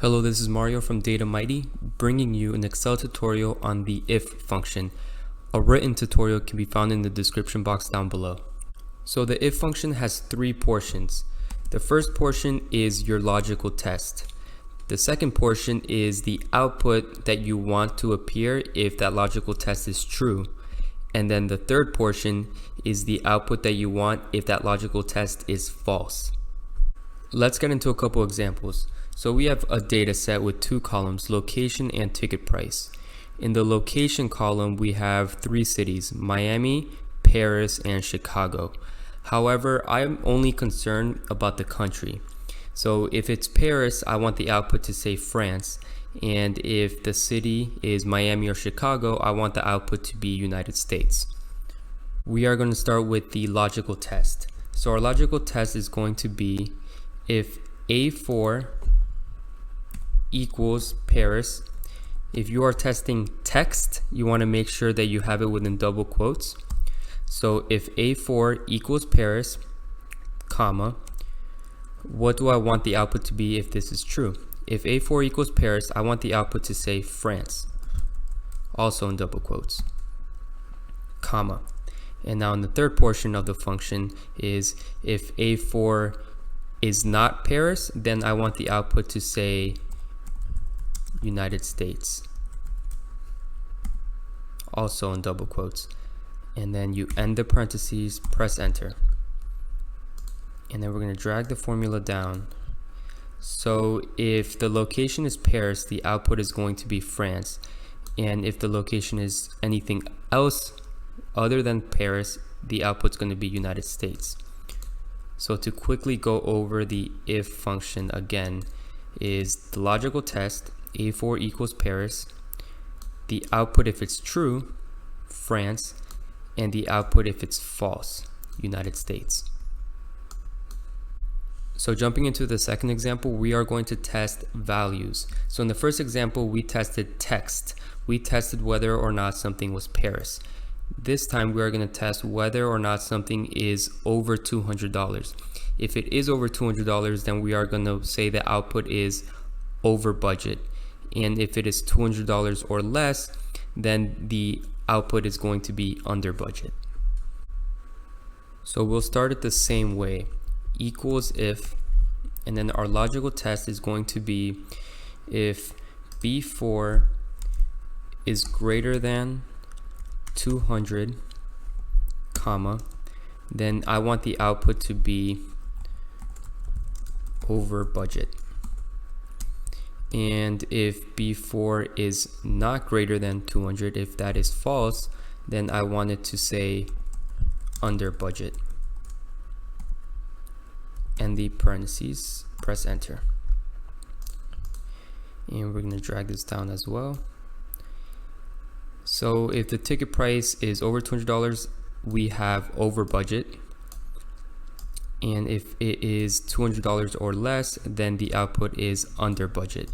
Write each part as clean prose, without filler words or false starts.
Hello, this is Mario from DataMighty, bringing you an Excel tutorial on the if function. A written tutorial can be found in the description box down below. So the if function has three portions. The first portion is your logical test. The second portion is the output that you want to appear if that logical test is true. And then the third portion is the output that you want if that logical test is false. Let's get into a couple examples. So we have a data set with two columns, location and ticket price. In the location column, we have three cities, Miami, Paris, and Chicago. However, I'm only concerned about the country. So if it's Paris, I want the output to say France. And if the city is Miami or Chicago, I want the output to be United States. We are going to start with the logical test. So our logical test is going to be if A4 equals Paris. If you are testing text, you want to make sure that you have it within double quotes. So if A4 equals Paris, comma, what do I want the output to be if this is true? If A4 equals Paris, I want the output to say France, also in double quotes, comma. And now in the third portion of the function is if A4 is not Paris, then I want the output to say United States, also in double quotes. And then you end the parentheses, press enter. And then we're going to drag the formula down. So if the location is Paris, the output is going to be France. And if the location is anything else other than Paris, the output's going to be United States. So to quickly go over the if function again is the logical test, A4 equals Paris, the output if it's true, France, and the output if it's false, United States. So jumping into the second example, we are going to test values. So in the first example, we tested text. We tested whether or not something was Paris. This time we are going to test whether or not something is over $200. If it is over $200, then we are going to say the output is over budget. And if it is $200 or less, then the output is going to be under budget. So we'll start it the same way. Equals if, and then our logical test is going to be if B4 is greater than 200, comma, then I want the output to be over budget. And if B4 is not greater than 200, if that is false, then I want it to say under budget. And the parentheses, press enter. And we're going to drag this down as well. So if the ticket price is over $200, we have over budget. And if it is $200 or less, then the output is under budget.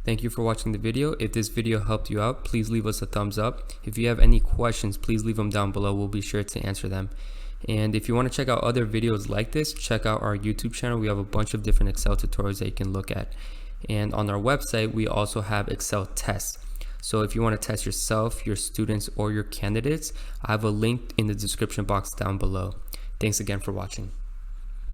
Thank you for watching the video. If this video helped you out, please leave us a thumbs up. If you have any questions, please leave them down below. We'll be sure to answer them. And if you want to check out other videos like this, check out our YouTube channel. We have a bunch of different Excel tutorials that you can look at. And on our website, we also have Excel tests. So if you want to test yourself, your students, or your candidates, I have a link in the description box down below. Thanks again for watching.